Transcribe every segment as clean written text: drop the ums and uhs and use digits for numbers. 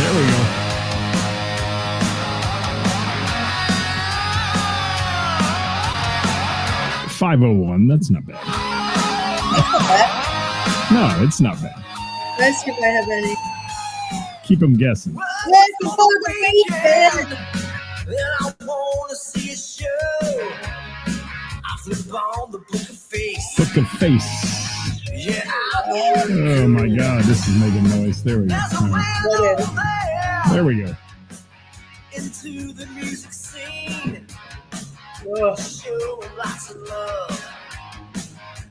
There we go. $5.01. That's not bad. No, it's not bad. Let's see if I have any. Keep them guessing. Let's go for the weekend. I wanna see a show. I flip on the book of face. Book of face. Yeah. Oh my God, this is making noise. There we go. There we go. Into the music scene. Oh. Showing lots of love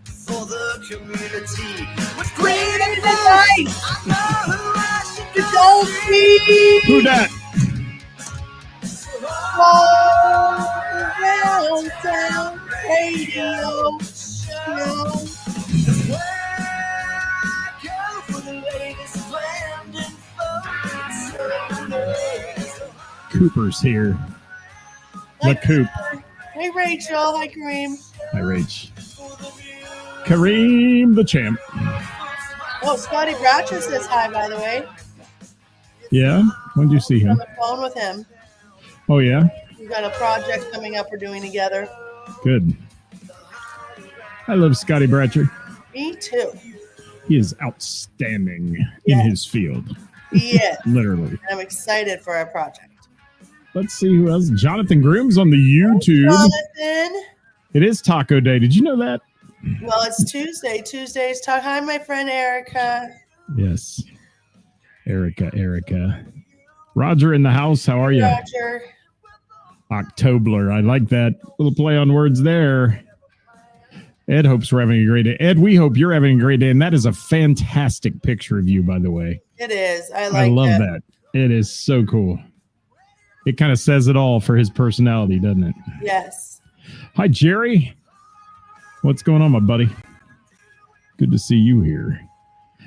for the community. With great advice. I know who I should go see. Who that? Round Town Radio Show. Where I go for the latest brand info. Cooper's here. The Coop. Hey, Rachel. Hi, Kareem. Hi, Rach. Kareem the champ. Oh, Scotty Bratcher says hi, by the way. Yeah? When did you see On him? the phone with him. Oh, yeah? We've got a project coming up we're doing together. Good. I love Scotty Bratcher. Me too. He is outstanding in his field. Yeah. Literally. And I'm excited for our project. Let's see who else. Jonathan Groom's on the YouTube. Jonathan. It is Taco Day. Did you know that? Well, it's Tuesday. Tuesday's talk. Hi, my friend Erica. Yes. Erica. Roger in the house. How are you? Roger. Octobler. I like that little play on words there. Ed hopes we're having a great day. Ed, we hope you're having a great day. And that is a fantastic picture of you, by the way. It is. I love it. that. It is so cool. It kind of says it all for his personality, doesn't it? Yes. Hi, Jerry. What's going on, my buddy? Good to see you here.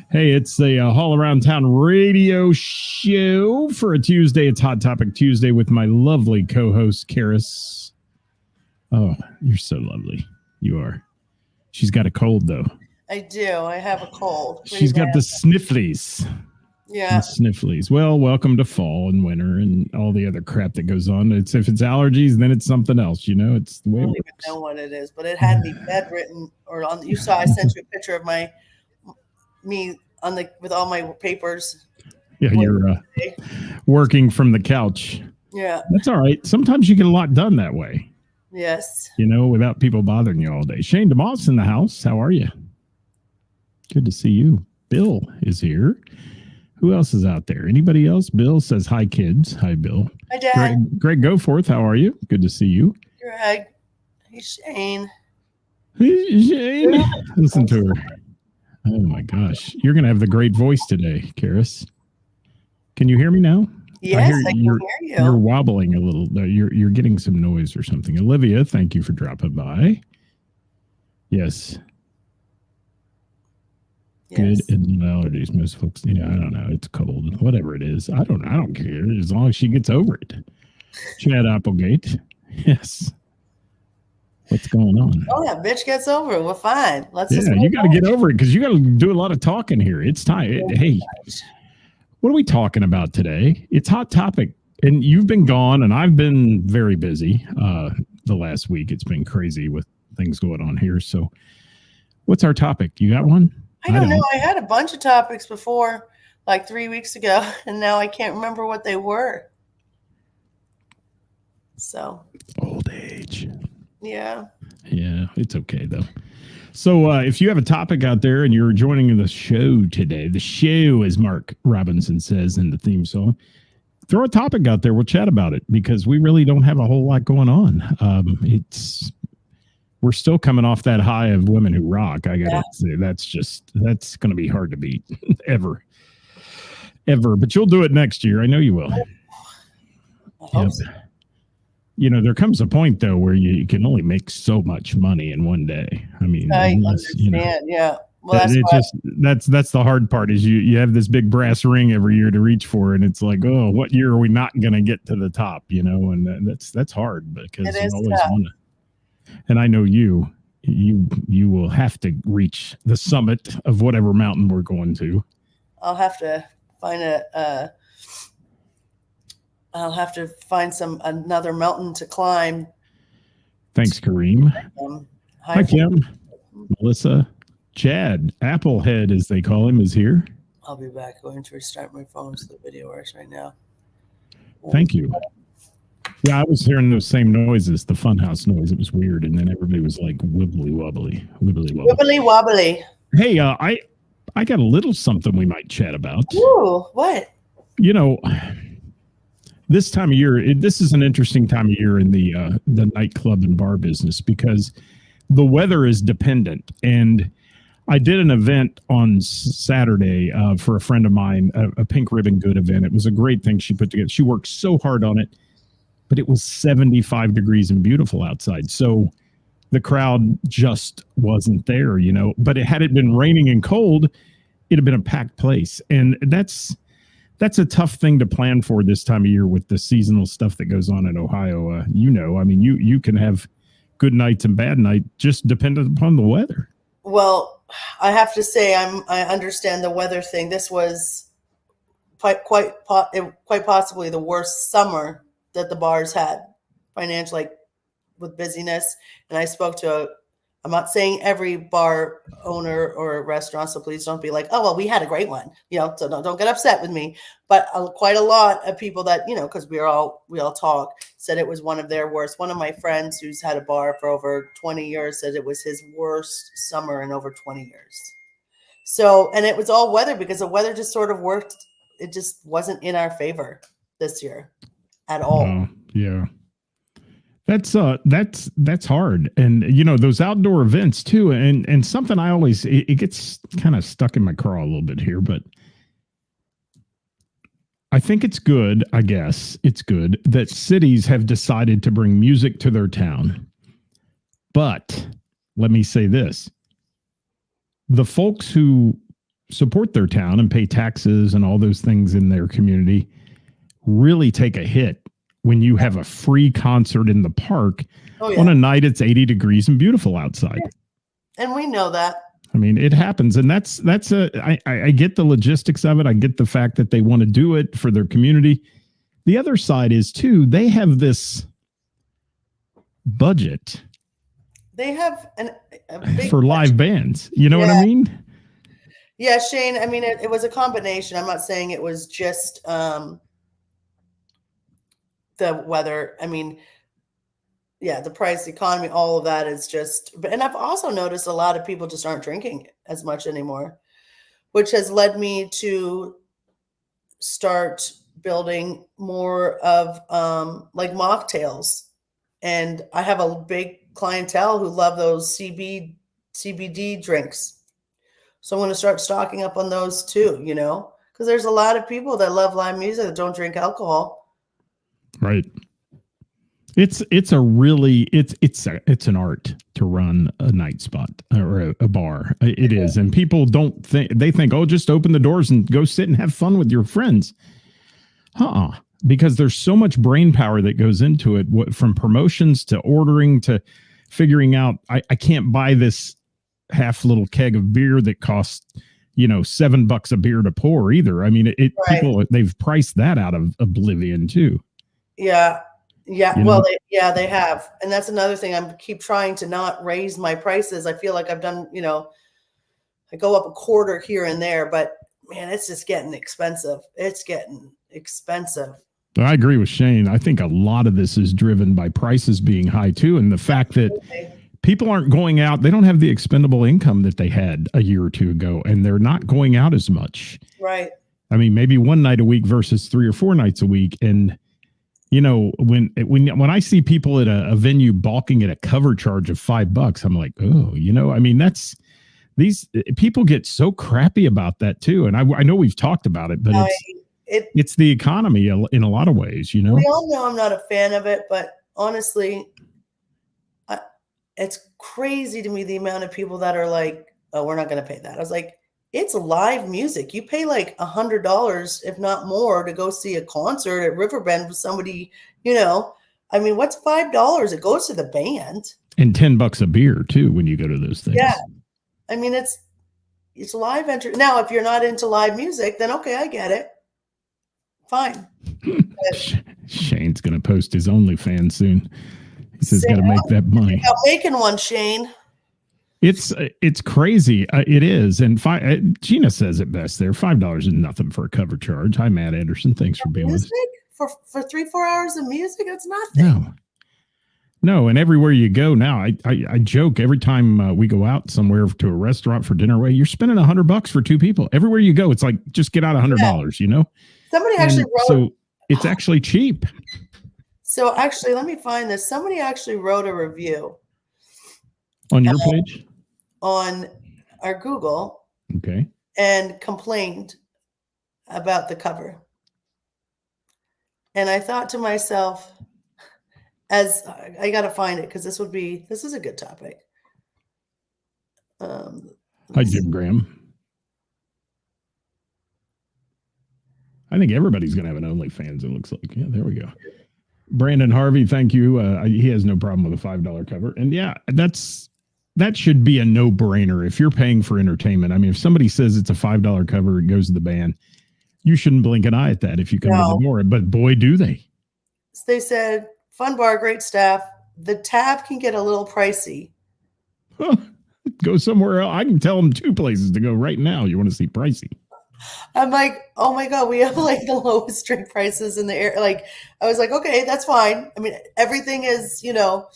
Hey, it's the All Around Town radio show for a Tuesday. It's Hot Topic Tuesday with my lovely co-host, Ceris. Oh, you're so lovely. You are. She's got a cold, though. I do. I have a cold. She's got the snifflies. Yeah. Snifflies. Well, welcome to fall and winter and all the other crap that goes on. If it's allergies, then it's something else. You know, it's the way I don't it even works. know what it is, but it had me bedridden. Or on. You saw I sent you a picture of me on the with all my papers. Yeah, you're working from the couch. Yeah. That's all right. Sometimes you get a lot done that way. Yes. You know, without people bothering you all day. Shane DeMoss in the house. How are you? Good to see you. Bill is here. Who else is out there? Anybody else? Bill says, hi, kids. Hi, Bill. Hi, Dad. Greg Goforth, how are you? Good to see you. Greg. Hey, Shane. Hey, Shane. Listen to her. Oh, my gosh. You're going to have the great voice today, Ceris. Can you hear me now? Yes, I can hear you. You're wobbling a little. You're getting some noise or something. Olivia, thank you for dropping by. Yes. Good and allergies. Most folks, I don't know. It's cold. Whatever it is. I don't care. As long as she gets over it. Chad Applegate. Yes. What's going on? Oh, that bitch gets over it. We're fine. You got to get over it because you got to do a lot of talking here. It's time. Hey, what are we talking about today? It's Hot Topic. And you've been gone and I've been very busy the last week. It's been crazy with things going on here. So what's our topic? You got one? I don't know. I had a bunch of topics before, like 3 weeks ago, and now I can't remember what they were. So. Old age. Yeah. Yeah, it's okay, though. So if you have a topic out there and you're joining the show today, the show, as Mark Robinson says in the theme song, throw a topic out there. We'll chat about it because we really don't have a whole lot going on. We're still coming off that high of women who rock. I gotta say that's going to be hard to beat ever. But you'll do it next year. I know you will. I hope so. There comes a point though where you can only make so much money in one day. I mean, I understand. Yeah. Well, that's the hard part is you have this big brass ring every year to reach for, and it's like, oh, what year are we not going to get to the top? And that's hard because you always want to. And I know you will have to reach the summit of whatever mountain we're going to. I'll have to find a I'll have to find another mountain to climb. Thanks, Kareem. Hi, Kim. Melissa. Chad, Applehead, as they call him, is here. I'll be back. Going to restart my phone so the video works right now. Thank you. Yeah, I was hearing those same noises, the funhouse noise. It was weird, and then everybody was like wibbly wobbly, wibbly wobbly. Wibbly wobbly. Hey, I got a little something we might chat about. Ooh, what? You know, this time of year, this is an interesting time of year in the nightclub and bar business because the weather is dependent. And I did an event on Saturday for a friend of mine, a Pink Ribbon Good event. It was a great thing she put together. She worked so hard on it, but it was 75 degrees and beautiful outside. So the crowd just wasn't there, you know. But had it been raining and cold, it'd have been a packed place. And that's a tough thing to plan for this time of year with the seasonal stuff that goes on in Ohio. You know, I mean, you can have good nights and bad nights just dependent upon the weather. Well, I have to say I understand the weather thing. This was quite possibly the worst summer that the bars had financially, like with busyness. And I spoke to I'm not saying every bar owner or restaurant, so please don't be like, oh, well, we had a great one, you know, so don't get upset with me. But quite a lot of people that, you know, because we all talk, said it was one of their worst. One of my friends who's had a bar for over 20 years said it was his worst summer in over 20 years. So, and it was all weather because the weather just sort of worked. It just wasn't in our favor this year at all. Yeah. That's hard. And, you know, those outdoor events too. And something I always, it gets kind of stuck in my craw a little bit here, but I think it's good. I guess it's good that cities have decided to bring music to their town. But let me say this, the folks who support their town and pay taxes and all those things in their community really take a hit when you have a free concert in the park on a night it's 80 degrees and beautiful outside. And we know that. I mean, it happens. And I get the logistics of it. I get the fact that they want to do it for their community. The other side is too, they have this budget. They have a big for live bands. You know what I mean? Yeah, Shane. I mean, it was a combination. I'm not saying it was just the weather. I mean, yeah, the price, the economy, all of that is just, and I've also noticed a lot of people just aren't drinking as much anymore, which has led me to start building more of like mocktails. And I have a big clientele who love those CBD drinks. So I'm going to start stocking up on those too, you know, because there's a lot of people that love live music that don't drink alcohol. Right. It's an art to run a night spot or a bar. It is. And people don't think, they think, oh, just open the doors and go sit and have fun with your friends. Because there's so much brain power that goes into it, from promotions to ordering to figuring out, I can't buy this half little keg of beer that costs, you know, $7 a beer to pour either. I mean, people, they've priced that out of oblivion too. Yeah. Yeah. You Well, know? they have. And that's another thing. I keep trying to not raise my prices. I feel like I've done, you know, I go up a quarter here and there, but man, it's just getting expensive. It's getting expensive. I agree with Shane. I think a lot of this is driven by prices being high too. And the fact that people aren't going out, they don't have the expendable income that they had a year or two ago, and they're not going out as much. Right. I mean, maybe one night a week versus 3 or 4 nights a week. And, you know, when I see people at a venue balking at a cover charge of $5, I'm like, oh, you know, I mean, these people get so crappy about that too. And I know we've talked about it, but it's the economy in a lot of ways, you know. We all know I'm not a fan of it, but honestly, it's crazy to me the amount of people that are like, oh, we're not going to pay that. I was like, it's live music. You pay like $100, if not more, to go see a concert at Riverbend with somebody, you know. I mean, what's $5? It goes to the band. And $10 a beer too when you go to those things. Yeah. I mean, it's live entry. Now, if you're not into live music, then okay, I get it. Fine. Shane's going to post his OnlyFans soon. He says, Say, got to make that money. I'm making one, Shane. It's crazy. It is. And Gina says it best there. $5 is nothing for a cover charge. Hi, Matt Anderson. Thanks for being with us. For 3-4 hours of music, it's nothing. No. And everywhere you go now, I joke every time we go out somewhere to a restaurant for dinner. Well, you're spending $100 for two people. Everywhere you go, it's like, just get out $100, you know? Somebody actually wrote. So it's actually cheap. So actually, let me find this. Somebody actually wrote a review. On your page? On our Google. Okay. And complained about the cover. And I thought to myself, as I got to find it because this is a good topic. Hi, Jim Graham. I think everybody's going to have an OnlyFans, it looks like. Yeah, there we go. Brandon Harvey, thank you. He has no problem with a $5 cover. And yeah, that should be a no-brainer if you're paying for entertainment. I mean, if somebody says it's a $5 cover, it goes to the band, you shouldn't blink an eye at that if you come to the door. But boy, do they. They said, fun bar, great staff. The tab can get a little pricey. Go somewhere else. I can tell them 2 places to go right now. You want to see pricey. I'm like, oh my God, we have like the lowest drink prices in the air. Like, I was like, okay, that's fine. I mean, everything is, to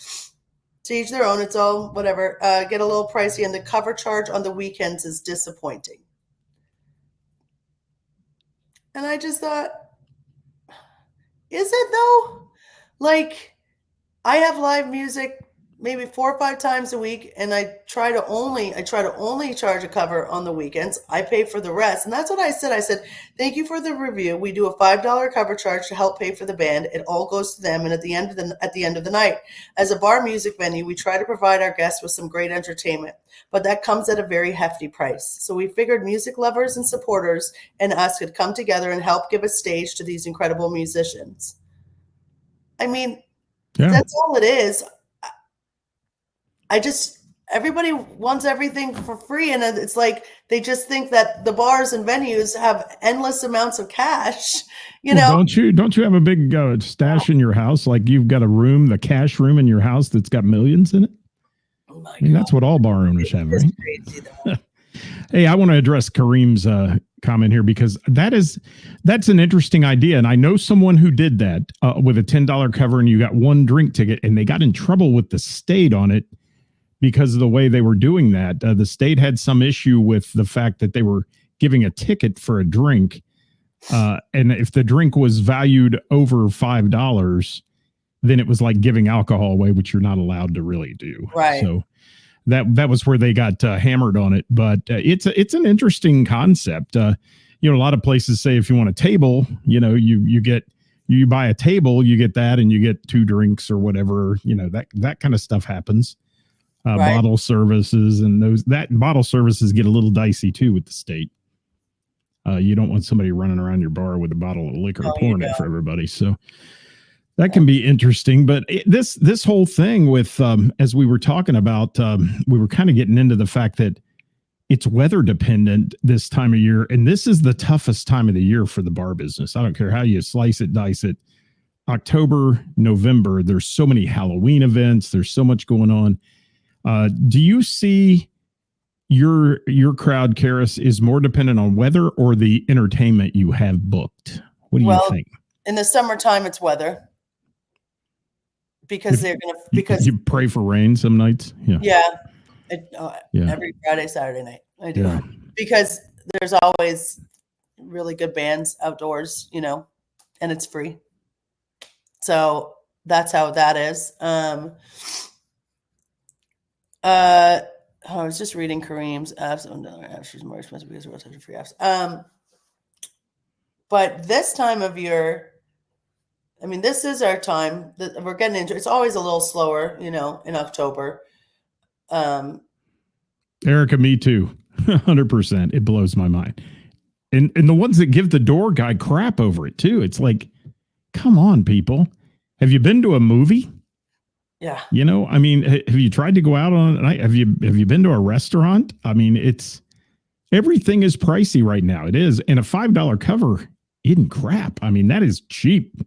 each their own. It's all whatever. Get a little pricey. And the cover charge on the weekends is disappointing. And I just thought, is it though? Like, I have live music maybe 4 or 5 times a week, and I try to only charge a cover on the weekends. I pay for the rest, and that's what I said. I said, thank you for the review. We do a $5 cover charge to help pay for the band. It all goes to them, and at the end of the night, as a bar music venue, we try to provide our guests with some great entertainment, but that comes at a very hefty price. So we figured music lovers and supporters and us could come together and help give a stage to these incredible musicians. I mean, That's all it is. Everybody wants everything for free. And it's like, they just think that the bars and venues have endless amounts of cash, Don't you have a big stash in your house? Like you've got a room, the cash room in your house that's got millions in it. Oh my God. That's what all bar owners have, right? Crazy, hey, I want to address Kareem's comment here because that's an interesting idea. And I know someone who did that with a $10 cover and you got one drink ticket and they got in trouble with the state on it. Because of the way they were doing that, the state had some issue with the fact that they were giving a ticket for a drink. And if the drink was valued over $5, then it was like giving alcohol away, which you're not allowed to really do. Right. So that was where they got hammered on it. But it's an interesting concept. A lot of places say if you want a table, you buy a table, you get that and you get 2 drinks or whatever, that kind of stuff happens. Right. Bottle services and that bottle services get a little dicey too with the state. You don't want somebody running around your bar with a bottle of liquor pouring it for everybody. So that can be interesting. But this whole thing with, as we were talking about, we were kind of getting into the fact that it's weather dependent this time of year. And this is the toughest time of the year for the bar business. I don't care how you slice it, dice it. October, November, there's so many Halloween events. There's so much going on. Do you see your crowd, Ceris, is more dependent on weather or the entertainment you have booked? What do you think? In the summertime, it's weather because you pray for rain some nights. Yeah. Every Friday, Saturday night I do because there's always really good bands outdoors, and it's free. So that's how that is. I was just reading Kareem's apps. Apps is more expensive because we're such free apps. But this time of year, I mean, this is our time that we're getting into. It's always a little slower, in October. Erica, me too. 100%. It blows my mind. And the ones that give the door guy crap over it too. It's like, come on, people. Have you been to a movie? Yeah. I mean, have you tried to go out on a night? Have you been to a restaurant? I mean, everything is pricey right now. It is. And a $5 cover isn't crap. I mean, that is cheap.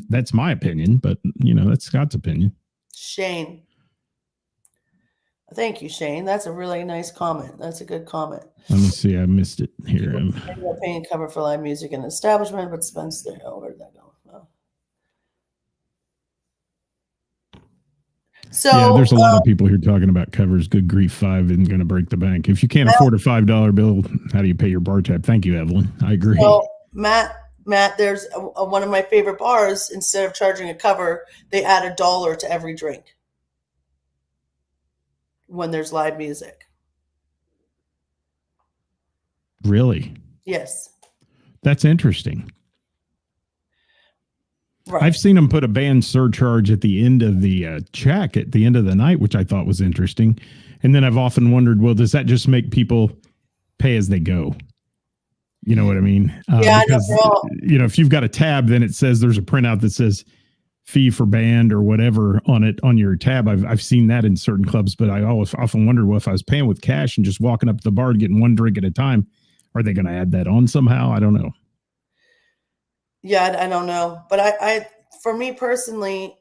That's my opinion, but that's Scott's opinion. Shane. Thank you, Shane. That's a really nice comment. That's a good comment. Let me see. I missed it here. Paying cover for live music in an establishment, but spends there. Oh, where did that go? Oh. So there's a lot of people here talking about covers. Good grief, $5 isn't going to break the bank. If you can't afford a $5 bill, how do you pay your bar tab? Thank you, Evelyn. I agree. So Matt, there's one of my favorite bars. Instead of charging a cover, they add $1 to every drink when there's live music. Really? Yes. That's interesting. Right. I've seen them put a band surcharge at the end of the check at the end of the night, which I thought was interesting. And then I've often wondered, well, does that just make people pay as they go? You know what I mean? Yeah, because, I know. If you've got a tab, then it says there's a printout that says fee for band or whatever on it on your tab. I've seen that in certain clubs, but I always often wondered, well, if I was paying with cash and just walking up to the bar and getting one drink at a time, are they going to add that on somehow? I don't know. Yeah, I don't know. But I, for me personally,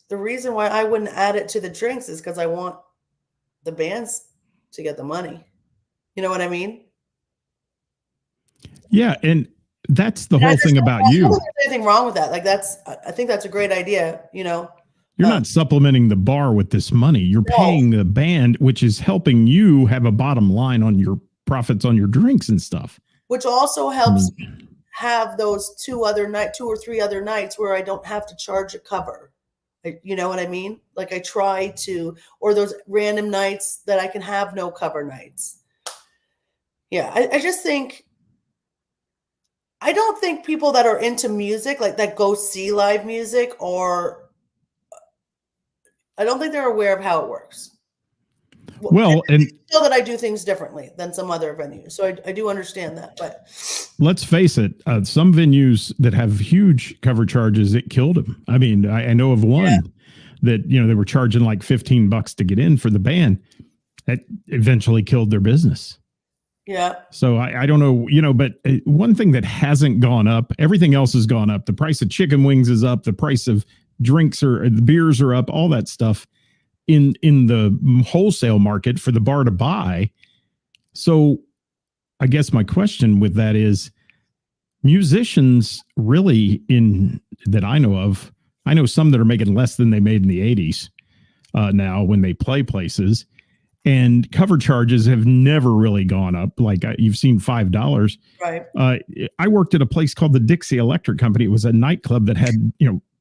the reason why I wouldn't add it to the drinks is because I want the bands to get the money. You know what I mean? Yeah, and that's the whole thing about you. I don't think there's anything wrong with that. Like I think that's a great idea. You're not supplementing the bar with this money. You're paying the band, which is helping you have a bottom line on your profits on your drinks and stuff. Which also helps have those 2 or 3 other nights where I don't have to charge a cover. You know what I mean? Like I try to, or those random nights that I can have no cover nights. Yeah, I just think, I don't think people that are into music, like that go see live music, or I don't think they're aware of how it works. Well, and know that I do things differently than some other venues. So I do understand that, but let's face it, some venues that have huge cover charges, it killed them. I mean, I know of one that, they were charging like $15 to get in for the band. That eventually killed their business. Yeah. So I don't know, but one thing that hasn't gone up, everything else has gone up. The price of chicken wings is up. The price of drinks the beers are up, all that stuff in the wholesale market for the bar to buy. So I guess my question with that is, musicians really that I know of, I know some that are making less than they made in the 80s now when they play places. And cover charges have never really gone up. Like you've seen $5. Right. I worked at a place called the Dixie Electric Company. It was a nightclub that had,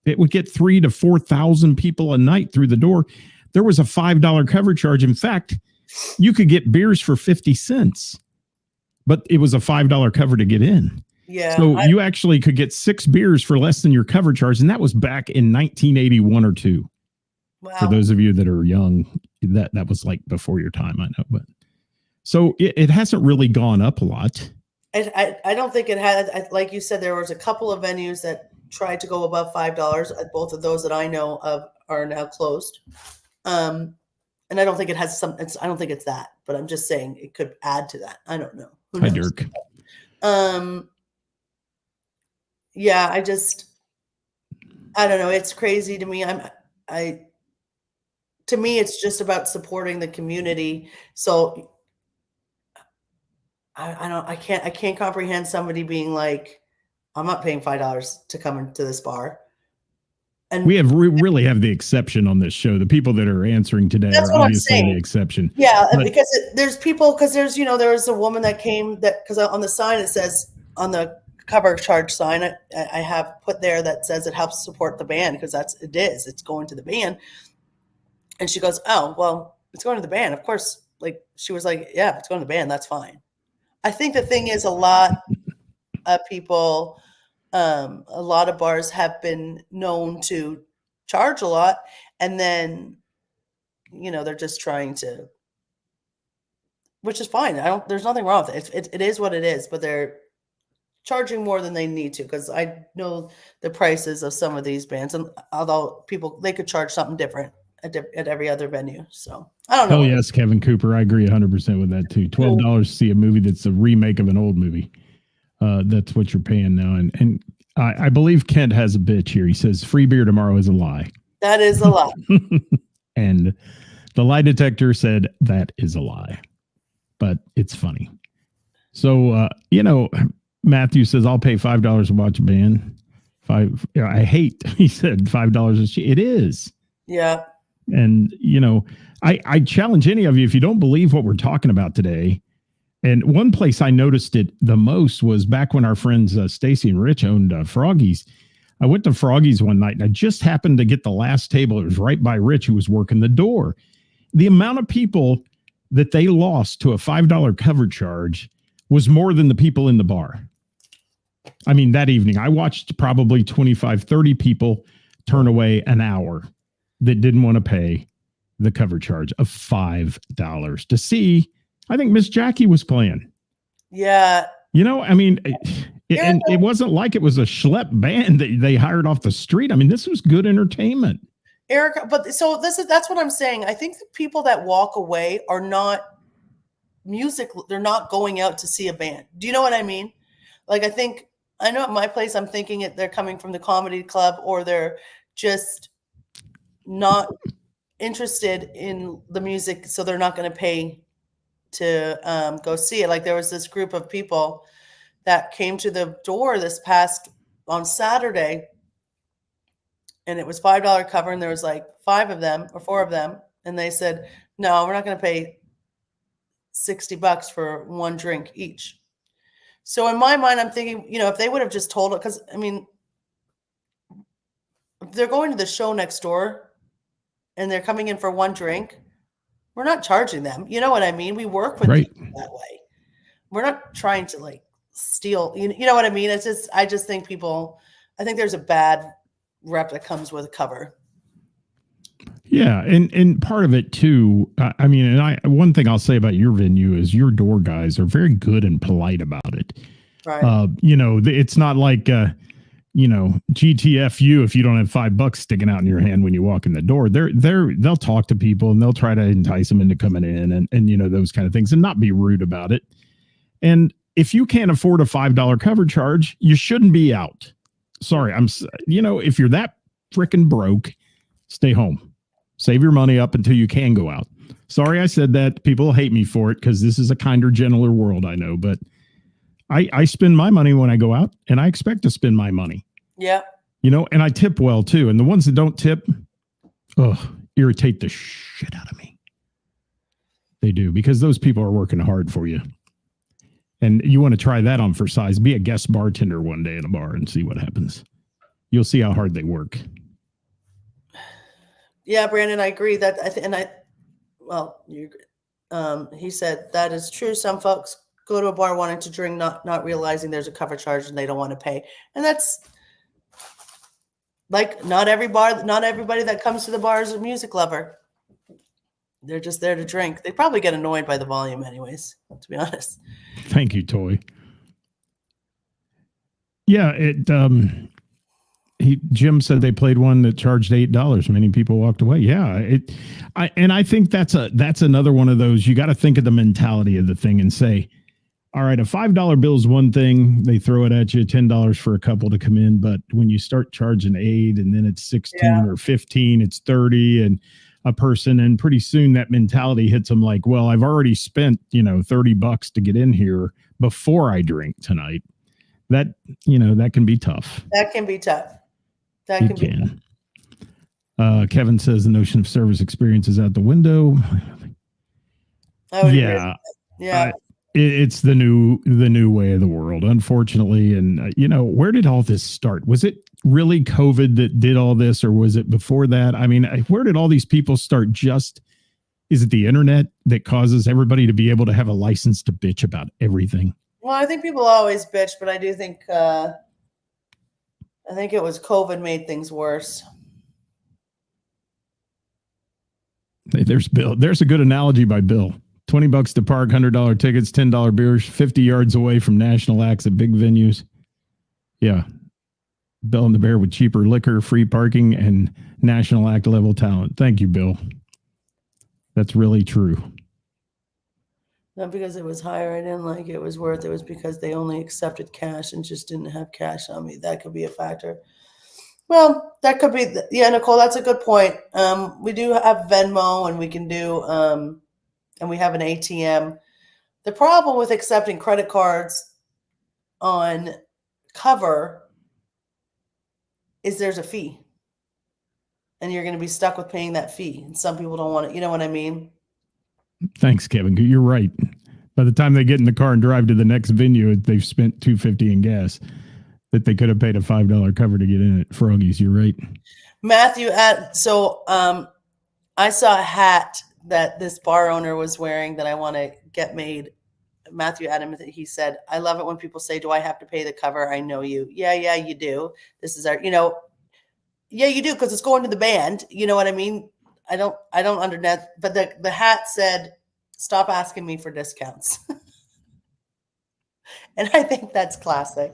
it would get 3,000 to 4,000 people a night through the door. There was a $5 cover charge. In fact, you could get beers for 50 cents, but it was a $5 cover to get in. Yeah. So you actually could get 6 beers for less than your cover charge. And that was back in 1981 or 2. Wow. For those of you that are young, that was like before your time, I know. But so it hasn't really gone up a lot. I don't think it had. Like you said, there was a couple of venues that tried to go above $5. Both of those that I know of are now closed. And I don't think it has I don't think it's that, but I'm just saying it could add to that. I don't know. Hi, Dirk. Yeah, I don't know. It's crazy to me. To me, it's just about supporting the community. So I can't comprehend somebody being like, I'm not paying $5 to come into this bar. And we really have the exception on this show. The people that are answering today are obviously the exception. Yeah, because there's people, because there was a woman that came because on the sign it says, on the cover charge sign, I have put there that says it helps support the band, because it's going to the band. And she goes, oh, well, it's going to the band. Of course, like she was like, yeah, if it's going to the band, that's fine. I think the thing is, a lot of people, a lot of bars have been known to charge a lot, and then, they're just trying to, which is fine. There's nothing wrong with it. It is what it is, but they're charging more than they need to, because I know the prices of some of these bands, and although they could charge something different at every other venue. So I don't know. Oh yes, Kevin Cooper. I agree 100% with that too. $12 to see a movie that's a remake of an old movie. That's what you're paying now. And I believe Kent has a bitch here. He says free beer tomorrow is a lie. That is a lie. And the lie detector said that is a lie, but it's funny. So, Matthew says, I'll pay $5 to watch a band. I hate, he said $5 it is. Yeah. And, I challenge any of you, if you don't believe what we're talking about today. And one place I noticed it the most was back when our friends Stacy and Rich owned Froggy's. I went to Froggy's one night and I just happened to get the last table. It was right by Rich, who was working the door. The amount of people that they lost to a $5 cover charge was more than the people in the bar. I mean, that evening, I watched probably 25, 30 people turn away an hour that didn't want to pay the cover charge of $5 to see. I think Miss Jackie was playing. Yeah. It wasn't like it was a schlep band that they hired off the street. I mean, this was good entertainment. Eric, that's what I'm saying. I think the people that walk away are not they're not going out to see a band. Do you know what I mean? Like, I know at my place, I'm thinking they're coming from the comedy club, or they're just not interested in the music, so they're not going to pay to go see it. Like, there was this group of people that came to the door on Saturday, and it was $5 cover, and there was like 5 of them or 4 of them, and they said, no, we're not going to pay $60 for one drink each. So in my mind, I'm thinking, if they would have just told it, because if they're going to the show next door and they're coming in for one drink, we're not charging them. You know what I mean? We work with people that way. We're not trying to steal. You know what I mean? I just think I think there's a bad rep that comes with a cover. Yeah, and part of it too. One thing I'll say about your venue is your door guys are very good and polite about it. Right. It's not like GTFU if you don't have $5 sticking out in your hand when you walk in the door. They'll talk to people and they'll try to entice them into coming in and those kind of things, and not be rude about it. And if you can't afford a $5 cover charge, you shouldn't be out. Sorry, if you're that freaking broke, stay home. Save your money up until you can go out. Sorry I said that. People hate me for it because this is a kinder, gentler world, I know. But I spend my money when I go out, and I expect to spend my money. Yeah. And I tip well, too. And the ones that don't tip, irritate the shit out of me. They do, because those people are working hard for you. And you want to try that on for size. Be a guest bartender one day at a bar and see what happens. You'll see how hard they work. Yeah, Brandon, I agree that you agree. He said that is true. Some folks go to a bar wanting to drink, not realizing there's a cover charge and they don't want to pay. And that's like, not everybody that comes to the bar is a music lover. They're just there to drink. They probably get annoyed by the volume anyways, to be honest. Thank you, Toy. Yeah, Jim said they played one that charged $8. Many people walked away. Yeah, I think that's another one of those. You got to think of the mentality of the thing and say, all right, a $5 bill is one thing. They throw it at you, $10 for a couple to come in. But when you start charging 8 and then it's 16 or 15, it's 30 and a person, and pretty soon that mentality hits them like, well, I've already spent, $30 to get in here before I drink tonight. That can be tough. That can be tough. Kevin says the notion of service experience is out the window. Yeah. It's the new way of the world, unfortunately. And where did all this start? Was it really COVID that did all this, or was it before that? I mean, where did all these people start? Is it the internet that causes everybody to be able to have a license to bitch about everything? Well, I think people always bitch, but I do think it was COVID made things worse. There's Bill. There's a good analogy by Bill. $20 to park, $100 tickets, $10 beers, 50 yards away from national acts at big venues. Yeah. Bill and the Bear with cheaper liquor, free parking, and national act level talent. Thank you, Bill. That's really true. Not because it was higher, I didn't like it, it was worth it. It was because they only accepted cash and just didn't have cash on me. That could be a factor. Well, that could be, yeah, Nicole, that's a good point. We do have Venmo and we can do, and we have an ATM. The problem with accepting credit cards on cover is there's a fee. And you're going to be stuck with paying that fee. And some people don't want it. You know what I mean? Thanks, Kevin. You're right. By the time they get in the car and drive to the next venue, they've spent $2.50 in gas that they could have paid a $5 cover to get in at Froggy's. You're right. Matthew, I saw a hat that this bar owner was wearing that I want to get made. Matthew Adams, he said, I love it when people say, do I have to pay the cover? I know you. Yeah, you do. This is our, yeah, you do, because it's going to the band. You know what I mean? I don't understand. But the hat said, stop asking me for discounts. And I think that's classic.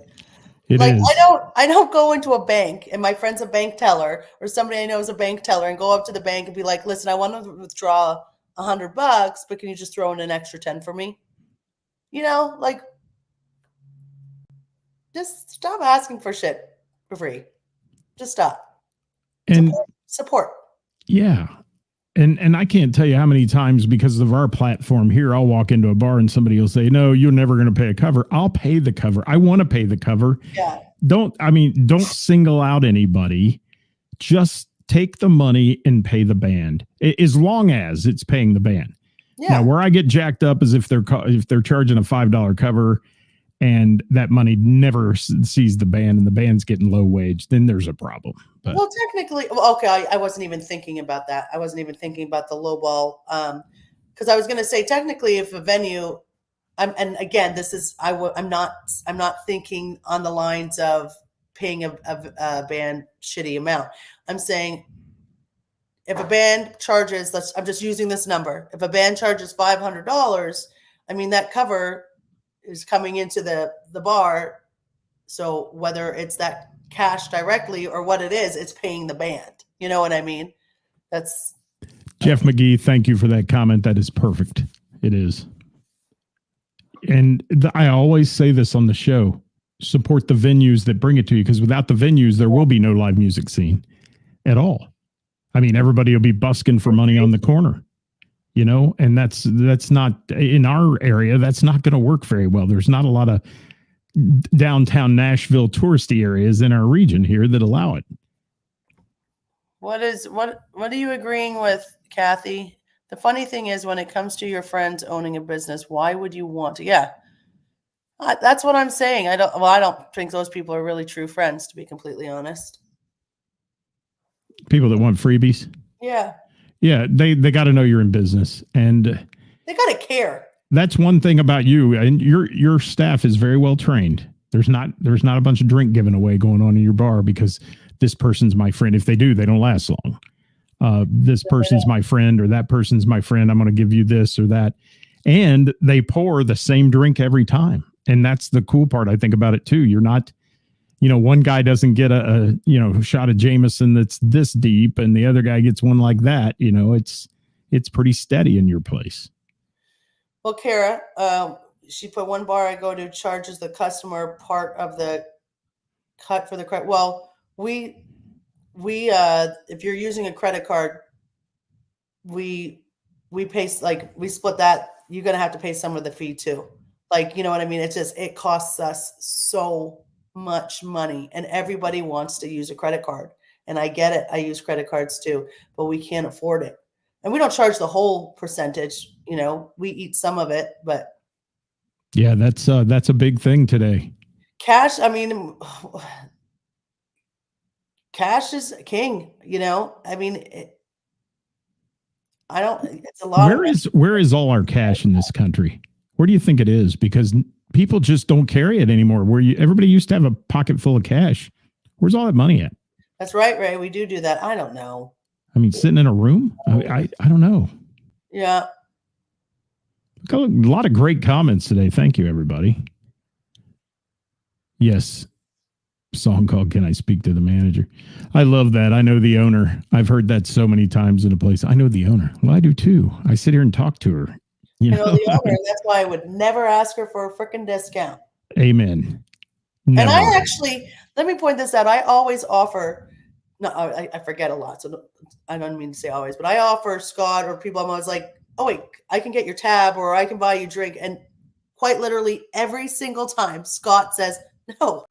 It like is. I don't go into a bank and my friend's a bank teller or somebody I know is a bank teller and go up to the bank and be like, listen, I want to withdraw $100, but can you just throw in an extra 10 for me? Just stop asking for shit for free. Just stop. And support. Yeah. And I can't tell you how many times, because of our platform here, I'll walk into a bar and somebody will say, no, you're never going to pay a cover. I'll pay the cover. I want to pay the cover. Yeah. Don't single out anybody. Just take the money and pay the band, as long as it's paying the band. Yeah. Now, where I get jacked up is if they're charging a $5 cover and that money never sees the band and the band's getting low wage, then there's a problem. But. Well, technically, okay, I wasn't even thinking about that. I wasn't even thinking about the low ball, because I was going to say technically, if a venue, and again, this is I'm not thinking on the lines of paying a band shitty amount. I'm saying if a band charges, I'm just using this number. If a band charges $500, I mean that cover is coming into the bar. So whether it's that cash directly or what it is, it's paying the band. You know what I mean? That's Jeff McGee. Thank you for that comment. That is perfect. It is. And I always say this on the show, support the venues that bring it to you, because without the venues, there will be no live music scene at all. I mean, everybody will be busking for money on the corner, and that's not in our area. That's not going to work very well. There's not a lot of downtown Nashville touristy areas in our region here that allow it. What are you agreeing with, Kathy? The funny thing is, when it comes to your friends owning a business, why would you want to? Yeah, that's what I'm saying. I don't think those people are really true friends, to be completely honest. People that want freebies. Yeah. Yeah. They got to know you're in business, and they got to care. That's one thing about you, and your staff is very well trained. There's not a bunch of drink given away going on in your bar because this person's my friend. If they do, they don't last long. This person's my friend, or that person's my friend. I'm going to give you this or that. And they pour the same drink every time. And that's the cool part, I think, about it too. You're not, one guy doesn't get a shot of Jameson that's this deep and the other guy gets one like that. It's pretty steady in your place. Well, Kara, she put one bar I go to charges the customer part of the cut for the credit. Well, we if you're using a credit card, we pay, we split that. You're going to have to pay some of the fee too. You know what I mean? It costs us so much money, and everybody wants to use a credit card. And I get it. I use credit cards too, but we can't afford it. And we don't charge the whole percentage. We eat some of it, but yeah, that's a big thing today. Cash. I mean, cash is king. I mean, it's a lot. Where is all our cash in this country? Where do you think it is? Because people just don't carry it anymore. Everybody used to have a pocket full of cash. Where's all that money at? That's right, Ray. We do that. I don't know. I mean, sitting in a room? I don't know. Yeah. A lot of great comments today. Thank you, everybody. Yes. Song called Can I Speak to the Manager? I love that. I know the owner. I've heard that so many times in a place. I know the owner. Well, I do too. I sit here and talk to her. I know the owner, and that's why I would never ask her for a freaking discount. Amen. Never. And I actually, let me point this out. I always offer, no, I forget a lot, so I don't mean to say always, but I offer Scott or people, I'm always like, oh wait, I can get your tab or I can buy you a drink. And quite literally every single time Scott says, no,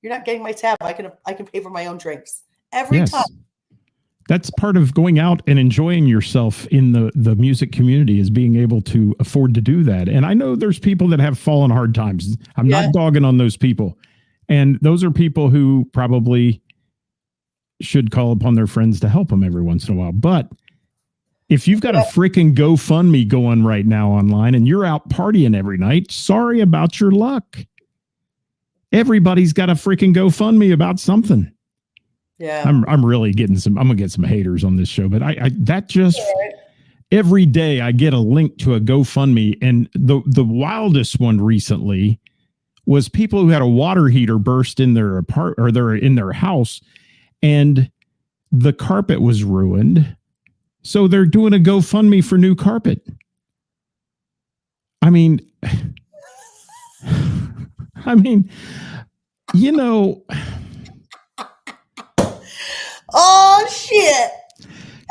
you're not getting my tab. I can pay for my own drinks every time. That's part of going out and enjoying yourself in the music community, is being able to afford to do that. And I know there's people that have fallen hard times. I'm not dogging on those people. And those are people who probably should call upon their friends to help them every once in a while. But if you've got a freaking GoFundMe going right now online and you're out partying every night, sorry about your luck. Everybody's got a freaking GoFundMe about something. Yeah. I'm really getting I'm gonna get some haters on this show, but every day I get a link to a GoFundMe, and the wildest one recently was people who had a water heater burst in their in their house, and the carpet was ruined. So they're doing a GoFundMe for new carpet. I mean, you know. Oh shit!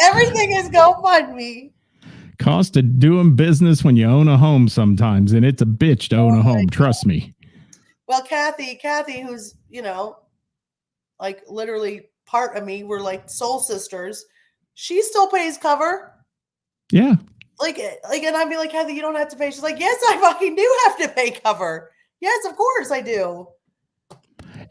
Everything is GoFundMe. Cost of doing business when you own a home sometimes, and it's a bitch to own a home. Trust me. Well, Kathy, who's like literally part of me, we're like soul sisters. She still pays cover. Yeah. Like, and I'd be like, Kathy, you don't have to pay. She's like, yes, I fucking do have to pay cover. Yes, of course I do.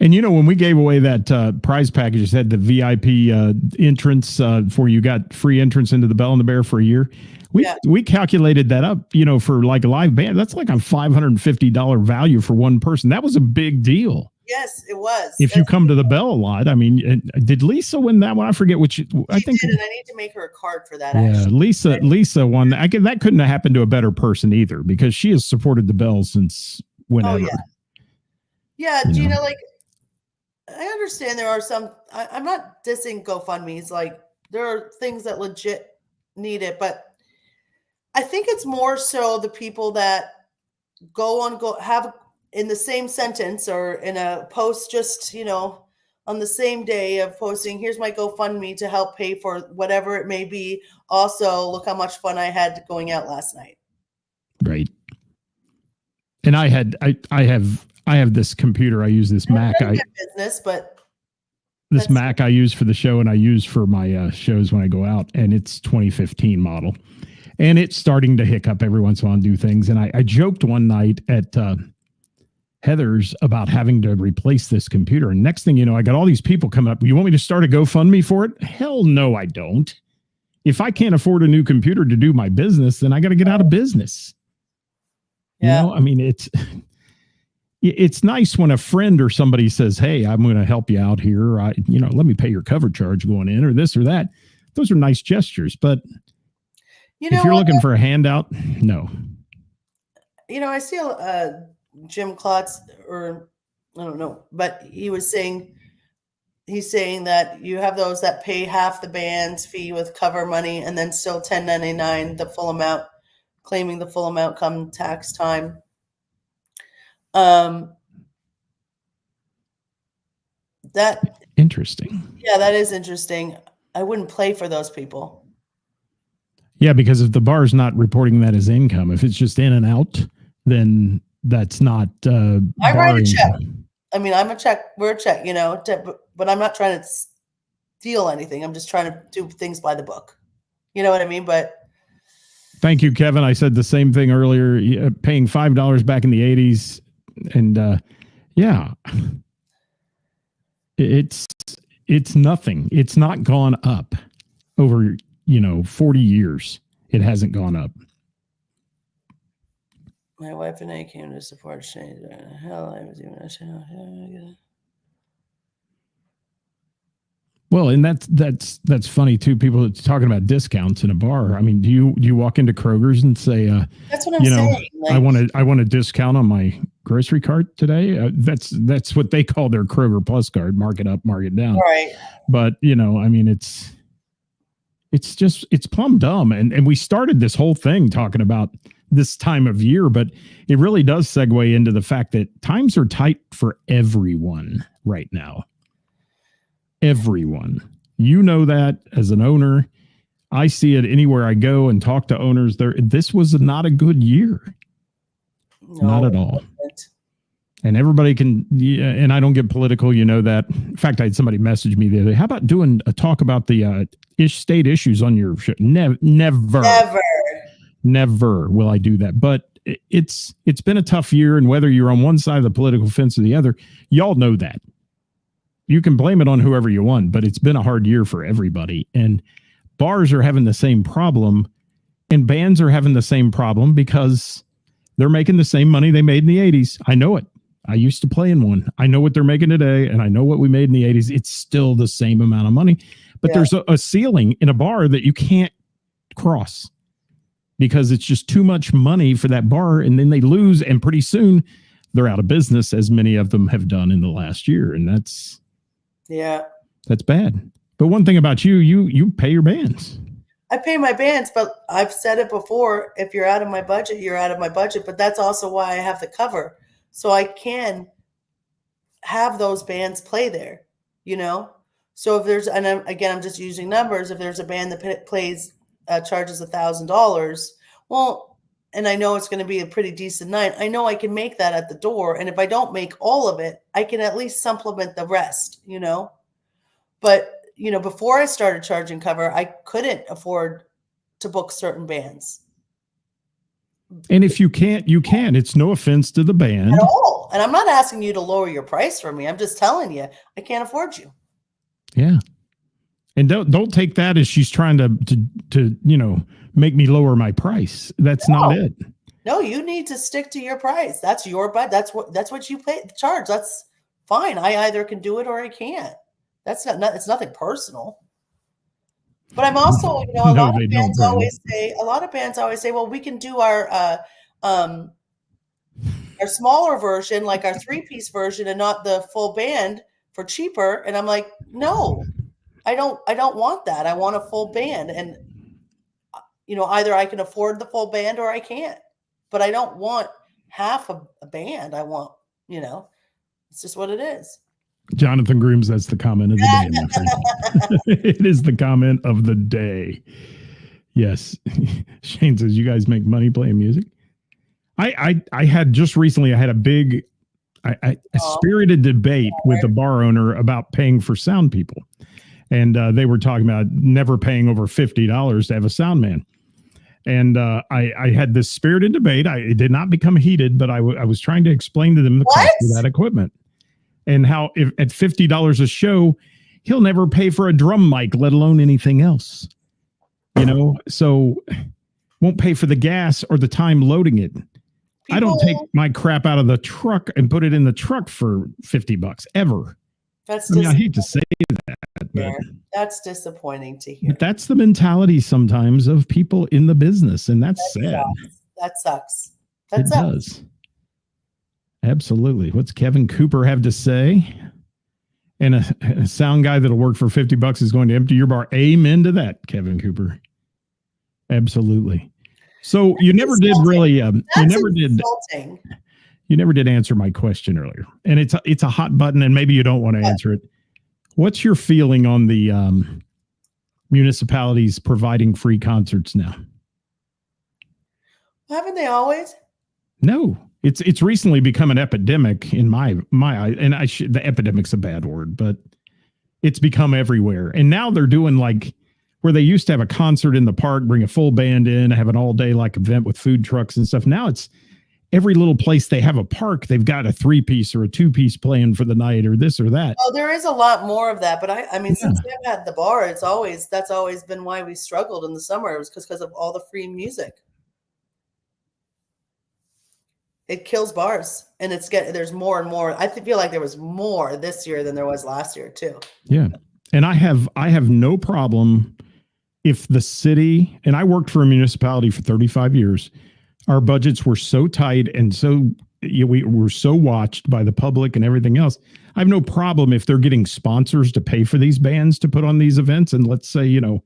And when we gave away that prize package, it had the VIP entrance for you got free entrance into the Bell and the Bear for a year. We calculated that up, for like a live band. That's like a $550 value for one person. That was a big deal. Yes, it was. If you come to the Bell a lot, I mean, did Lisa win that one? I forget which. I think did, and I need to make her a card for that. Yeah, actually. Lisa won. That couldn't have happened to a better person either, because she has supported the Bell since whenever. Oh yeah, Gina. Like, I understand there are some. I'm not dissing GoFundMe's. Like, there are things that legit need it, but I think it's more so the people that have in the same sentence or in a post, just, on the same day of posting, here's my GoFundMe to help pay for whatever it may be. Also, look how much fun I had going out last night. Right. And I have this computer. I use this Mac. Business, but this Mac I use for the show, and I use for my shows when I go out, and it's 2015 model. And it's starting to hiccup every once in a while and do things. And I joked one night at Heather's about having to replace this computer. And next thing you know, I got all these people coming up. You want me to start a GoFundMe for it? Hell no, I don't. If I can't afford a new computer to do my business, then I got to get out of business. Yeah. I mean, it's nice when a friend or somebody says, hey, I'm going to help you out here. Let me pay your cover charge going in or this or that. Those are nice gestures. But if you're looking for a handout, no. I see Jim Klotz, or I don't know, but he's saying that you have those that pay half the band's fee with cover money and then still 1099 the full amount, claiming the full amount come tax time. That interesting. Yeah, that is interesting. I wouldn't play for those people. Yeah, because if the bar's not reporting that as income, if it's just in and out, then that's not. I write a check. I mean, we're a check, but I'm not trying to steal anything. I'm just trying to do things by the book. You know what I mean? But thank you, Kevin. I said the same thing earlier. Paying $5 back in the 80s, and it's nothing. It's not gone up over 40 years. It hasn't gone up. My wife and I came to support change. Hell, I was even. Well, and that's funny too. People talking about discounts in a bar. I mean, do you walk into Kroger's and say, "That's what I'm saying. Like, I want a discount on my grocery cart today." That's what they call their Kroger Plus card. Mark it up, mark it down. Right. But I mean, It's plumb dumb. And we started this whole thing talking about this time of year, but it really does segue into the fact that times are tight for everyone right now. Everyone. You know that as an owner. I see it anywhere I go and talk to owners. This was not a good year. No, Not at all. And everybody can, and I don't get political, you know that. In fact, I had somebody message me the other day. How about doing a talk about the state issues on your show? Never will I do that. But it's been a tough year, and whether you're on one side of the political fence or the other, y'all know that. You can blame it on whoever you want, but it's been a hard year for everybody. And bars are having the same problem, and bands are having the same problem because they're making the same money they made in the 80s. I know it. I used to play in one. I know what they're making today, and I know what we made in the 80s. It's still the same amount of money, but there's a ceiling in a bar that you can't cross because it's just too much money for that bar, and then they lose, and pretty soon they're out of business, as many of them have done in the last year, and that's bad. But one thing about you pay your bands. I pay my bands, but I've said it before, if you're out of my budget, you're out of my budget. But that's also why I have the cover. So I can have those bands play there, you know? So if there's, and I'm just using numbers. If there's a band that plays, charges $1,000, well, and I know it's going to be a pretty decent night, I know I can make that at the door. And if I don't make all of it, I can at least supplement the rest, you know? But you know, before I started charging cover, I couldn't afford to book certain bands. And if you can't, you can. It's no offense to the band at all. And I'm not asking you to lower your price for me. I'm just telling you, I can't afford you. Yeah. And don't take that as she's trying to you know, make me lower my price. That's not it. No, you need to stick to your price. That's your budget. That's what you charge. That's fine. I either can do it or I can't. That's it's nothing personal. But I'm also, you know, a lot of bands always say, well, we can do our smaller version, like our 3-piece version, and not the full band for cheaper. And I'm like, no, I don't want that. I want a full band. And you know, either I can afford the full band or I can't. But I don't want half a band. I want, you know, it's just what it is. Jonathan Grooms, that's the comment of the day, my friend. It is the comment of the day. Yes. Shane says, you guys make money playing music? I had just recently, I had a big, a spirited debate with a bar owner about paying for sound people. And they were talking about never paying over $50 to have a sound man. And I had this spirited debate. It did not become heated, but I was trying to explain to them the cost of that equipment. And how if at $50 a show, he'll never pay for a drum mic, let alone anything else. You know, so won't pay for the gas or the time loading it. I don't take my crap out of the truck and put it in the truck for $50 ever. I hate to say that, but that's disappointing to hear. But that's the mentality sometimes of people in the business, and that's sad. That sucks. It does. Absolutely. What's Kevin Cooper have to say? And a sound guy that'll work for $50 is going to empty your bar. Amen to that, Kevin Cooper. Absolutely. So you never did really. You never did answer my question earlier, and it's a hot button, and maybe you don't want to answer it. What's your feeling on the municipalities providing free concerts now? Haven't they always? No. It's recently become an epidemic in my eye, and the epidemic's a bad word, but it's become everywhere. And now they're doing like where they used to have a concert in the park, bring a full band in, have an all day like event with food trucks and stuff. Now it's every little place they have a park, they've got a 3-piece or a 2-piece playing for the night or this or that. Oh, there is a lot more of that, but I mean, since we've had the bar, that's always been why we struggled in the summer. It was because of all the free music. It kills bars, and there's more and more. I feel like there was more this year than there was last year too. Yeah. And I have no problem if the city, and I worked for a municipality for 35 years. Our budgets were so tight and so we were so watched by the public and everything else. I have no problem if they're getting sponsors to pay for these bands to put on these events. And let's say, you know,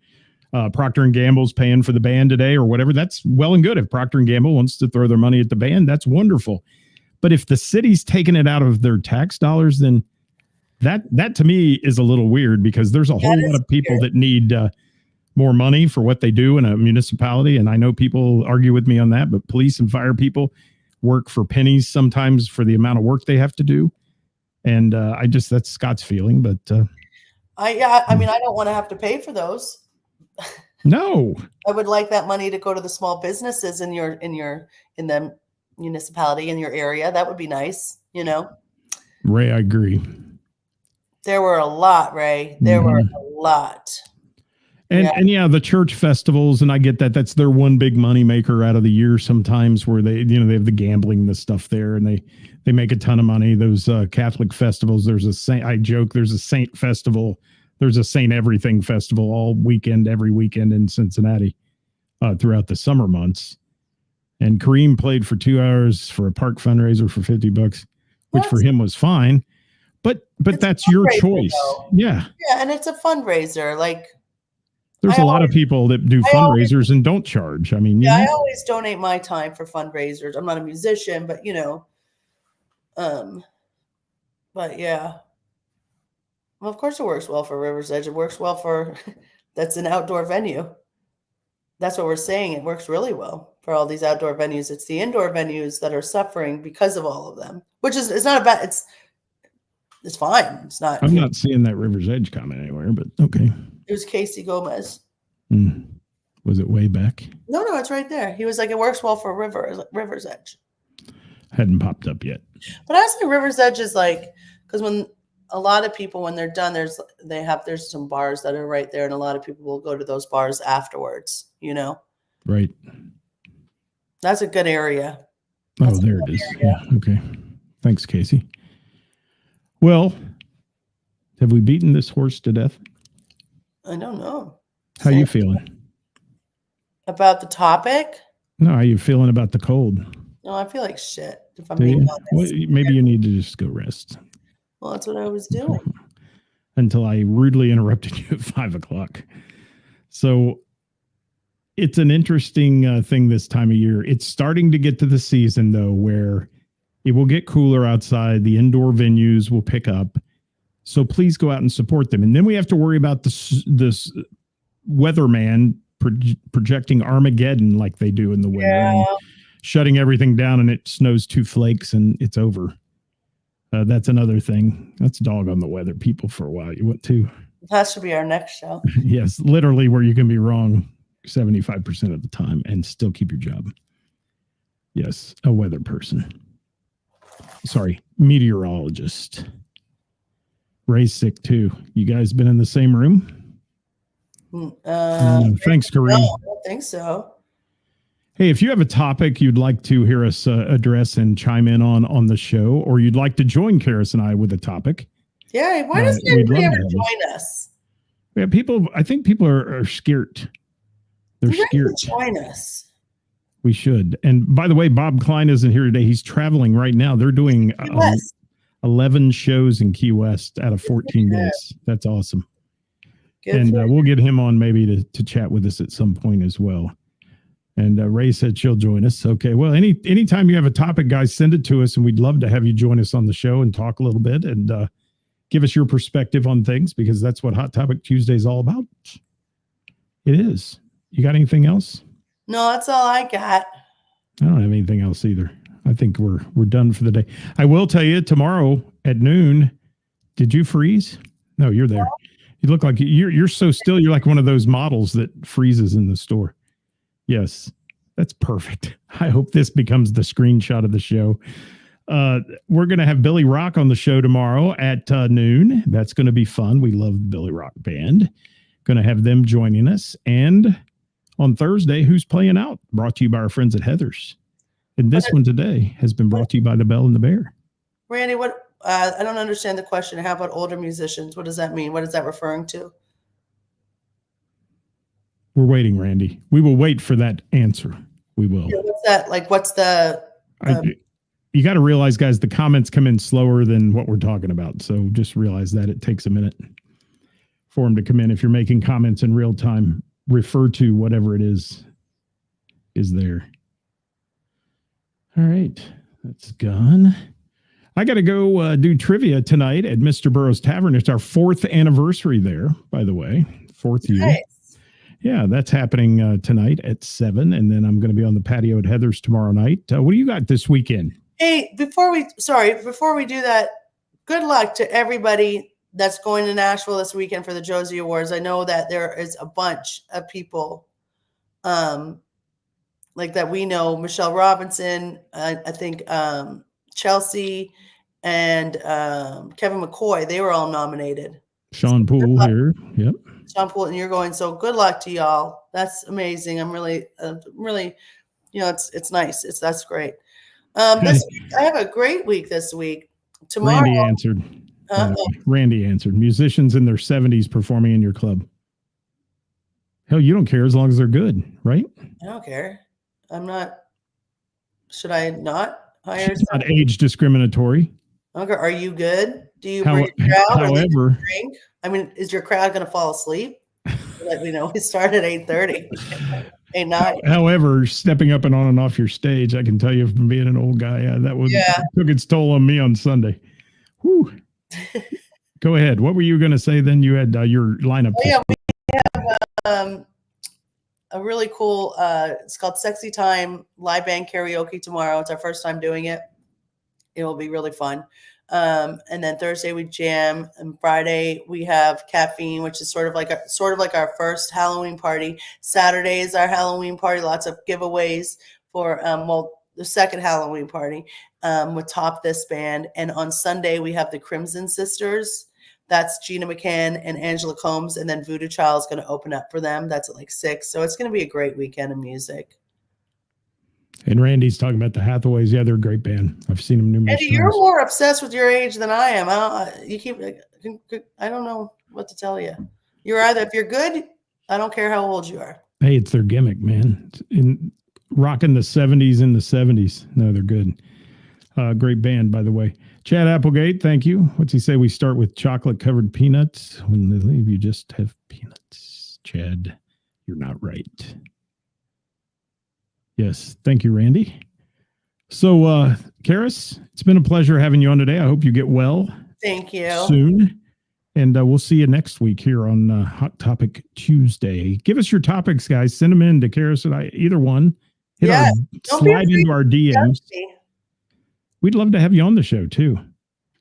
Procter and Gamble's paying for the band today or whatever. That's well and good. If Procter and Gamble wants to throw their money at the band, that's wonderful. But if the city's taking it out of their tax dollars, then that to me is a little weird, because there's a whole lot of people that need more money for what they do in a municipality. And I know people argue with me on that, but police and fire people work for pennies sometimes for the amount of work they have to do. And that's Scott's feeling, but I mean, I don't want to have to pay for those. no, I would like that money to go to the small businesses in the municipality, in your area. That would be nice, you know. Ray, I agree. There were a lot, Ray. There were a lot. And yeah, the church festivals, and I get that that's their one big money maker out of the year sometimes, where they have the gambling, the stuff there, and they make a ton of money. Those Catholic festivals, there's a Saint festival. There's a Saint Everything festival every weekend in Cincinnati throughout the summer months. And Kareem played for 2 hours for a park fundraiser for $50, which for him was fine. But that's your choice. Though. Yeah. Yeah, and it's a fundraiser. Like, there's a lot of people that do fundraisers and don't charge. I mean, I always donate my time for fundraisers. I'm not a musician, but but yeah. Well, of course it works well for River's Edge. It works well for, that's an outdoor venue. That's what we're saying. It works really well for all these outdoor venues. It's the indoor venues that are suffering because of all of them, which is, it's not a bad, it's fine. It's not. I'm not seeing that River's Edge comment anywhere, but okay. It was Casey Gomez. Was it way back? No, it's right there. He was like, it works well for River's Edge. Hadn't popped up yet. But honestly, River's Edge is like, because when a lot of people, when they're done, there's some bars that are right there, and a lot of people will go to those bars afterwards, Right. That's a good area. That's there it is. Area. Yeah. Okay. Thanks, Casey. Well, have we beaten this horse to death? I don't know. How you feeling? About the topic? No, how you feeling about the cold? No, I feel like shit, if I'm being honest. Well, maybe you need to just go rest. Well, that's what I was doing. Until I rudely interrupted you at 5:00. So it's an interesting thing this time of year. It's starting to get to the season, though, where it will get cooler outside. The indoor venues will pick up. So please go out and support them. And then we have to worry about this weatherman projecting Armageddon like they do in the winter, and shutting everything down, and it snows 2 flakes and it's over. That's another thing. That's dog on the weather people for a while. You want to? That should be our next show. Yes, literally, where you can be wrong 75% of the time and still keep your job. Yes, a weather person. Sorry, meteorologist. Ray's sick too. You guys been in the same room? Thanks, Kareem. No, I don't think so. Hey, if you have a topic you'd like to hear us address and chime in on the show, or you'd like to join Ceris and I with a topic. Yeah, why doesn't anybody ever join us? Yeah, I think people are scared. They're scared. Join us. We should. And by the way, Bob Klein isn't here today. He's traveling right now. They're doing 11 shows in Key West out of 14 days. That's awesome. Good, and we'll get him on maybe to chat with us at some point as well. And Ray said she'll join us. Okay. Well, anytime you have a topic, guys, send it to us, and we'd love to have you join us on the show and talk a little bit and give us your perspective on things, because that's what Hot Topic Tuesday is all about. It is. You got anything else? No, that's all I got. I don't have anything else either. I think we're done for the day. I will tell you, tomorrow at noon, did you freeze? No, you're there. You look like you're so still. You're like one of those models that freezes in the store. Yes, that's perfect. I hope this becomes the screenshot of the show. We're going to have Billy Rock on the show tomorrow at noon. That's going to be fun. We love the Billy Rock Band. Going to have them joining us. And on Thursday, Who's Playing Out? Brought to you by our friends at Heather's. And this one today has been brought to you by the Bell and the Bear. Randy, what? I don't understand the question. How about older musicians? What does that mean? What is that referring to? We're waiting, Randy. We will wait for that answer. We will. Yeah, what's that? Like, what's the... you got to realize, guys, the comments come in slower than what we're talking about. So just realize that it takes a minute for them to come in. If you're making comments in real time, refer to whatever it is there. All right, that's gone. I got to go do trivia tonight at Mr. Burroughs Tavern. It's our 4th anniversary there, by the way. 4th year. Nice. Yeah, that's happening tonight at 7. And then I'm going to be on the patio at Heather's tomorrow night. What do you got this weekend? Hey, before we do that, good luck to everybody that's going to Nashville this weekend for the Josie Awards. I know that there is a bunch of people like that we know. Michelle Robinson, I think Chelsea and Kevin McCoy, they were all nominated. Sean Poole here. Yep. Sean Poole, and you're going. So good luck to y'all. That's amazing. I'm really, it's nice. That's great. This week, I have a great week this week. Tomorrow, Randy answered. Randy answered. Musicians in their 70s performing in your club. Hell, you don't care as long as they're good, right? I don't care. I'm not. Should I not hire? She's not age discriminatory. Okay. Are you good? Do you bring a crowd? However, drink? I mean, is your crowd going to fall asleep? Let me know. We start at 8:30. 8:09. However, stepping up and on and off your stage, I can tell you from being an old guy, that took its toll on me on Sunday. Whew. Go ahead. What were you going to say then? You had your lineup. We have a really cool, it's called Sexy Time live band karaoke tomorrow. It's our first time doing it. It will be really fun. And then Thursday we jam, and Friday we have caffeine, which is sort of like our first Halloween party. Saturday is our Halloween party. Lots of giveaways for the second Halloween party with Top This Band. And on Sunday we have the Crimson Sisters. That's Gina McCann and Angela Combs, and then Voodoo Child is going to open up for them. That's at like 6. So it's going to be a great weekend of music. And Randy's talking about the Hathaways. Yeah, they're a great band. I've seen them numerous times. You're more obsessed with your age than I am. I don't know what to tell you. You're either, if you're good, I don't care how old you are. Hey, it's their gimmick, man. In rocking the 70s in the 70s. No, they're good. Great band, by the way. Chad Applegate, thank you. What's he say? We start with chocolate-covered peanuts. When they leave, you just have peanuts. Chad, you're not right. Yes, thank you, Randy. So, Ceris, it's been a pleasure having you on today. I hope you get well. Thank you. Soon. And we'll see you next week here on Hot Topic Tuesday. Give us your topics, guys. Send them in to Ceris and I, either one. Slide into our DMs. We'd love to have you on the show, too.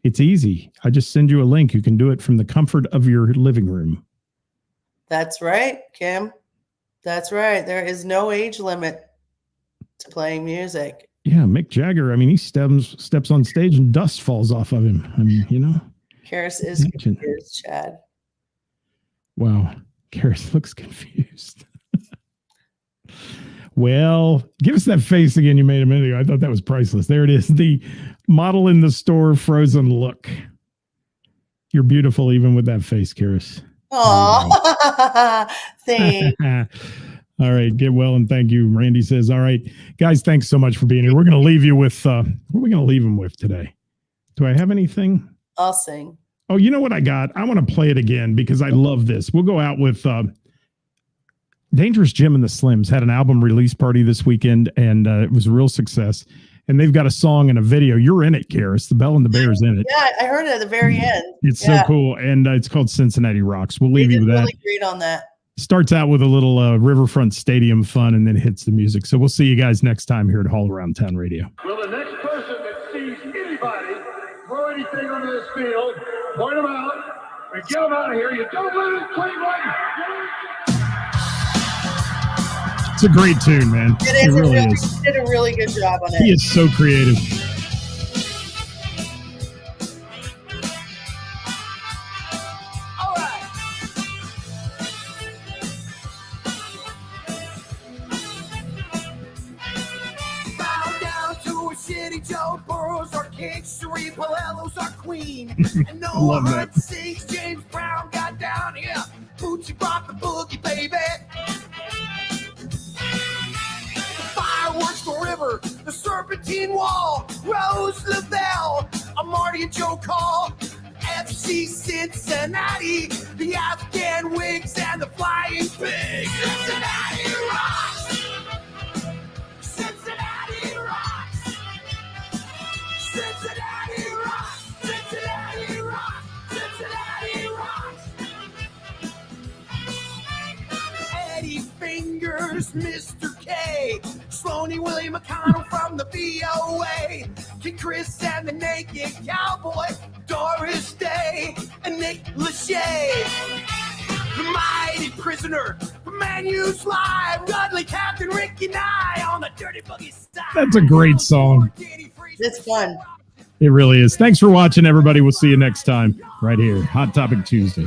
It's easy. I just send you a link. You can do it from the comfort of your living room. That's right, Kim. That's right. There is no age limit to playing music. Yeah, Mick Jagger. I mean, he steps on stage and dust falls off of him. I mean, you know. Ceris is confused, Chad. Wow. Ceris looks confused. Well, give us that face again you made a minute ago. I thought that was priceless. There it is. The model in the store frozen look. You're beautiful even with that face, Ceris. Aw, thanks. All right, get well and thank you. Randy says, all right, guys, thanks so much for being here. We're going to leave you with, what are we going to leave them with today? Do I have anything? I'll sing. Oh, you know what I got? I want to play it again because I love this. We'll go out with Dangerous Jim and the Slims had an album release party this weekend, and it was a real success. And they've got a song and a video. You're in it, Ceris. The Bell and the Bear's in it. Yeah, I heard it at the very end. It's so cool. And it's called Cincinnati Rocks. We'll leave you with that. Really great on that. Starts out with a little Riverfront Stadium fun and then hits the music. So we'll see you guys next time here at All Around Town Radio. Well, the next person that sees anybody throw anything onto this field, point them out and get them out of here. You don't let them play right. It's a great tune, man. It is. It really is. He did a really good job on it. He is so creative. All right. Bow down to a city, Joe Burrows, our king, Cherie Palelo's our queen. And Noah Love that. Hunt sings, James Brown got down here. Bootsy brought the boogie, baby. Fireworks, the river, the Serpentine Wall, Rose Lavelle, a Marty and Joe Call, FC FC Cincinnati, the Afghan Wigs, and the Flying Pig. Cincinnati rocks! Cincinnati rocks! Cincinnati rocks! Cincinnati rocks! Cincinnati rocks! Eddie Fingers, Mr. K, Sloaney Willie McConnell from the VOA, Kid Chris and the Naked Cowboy, Doris Day and Nick Lachey, the Mighty Prisoner, Manu's Live, Dudley, Captain Ricky Nye on the Dirty Buggy side. That's a great song. It's fun. It really is. Thanks for watching, everybody. We'll see you next time right here. Hot Topic Tuesday.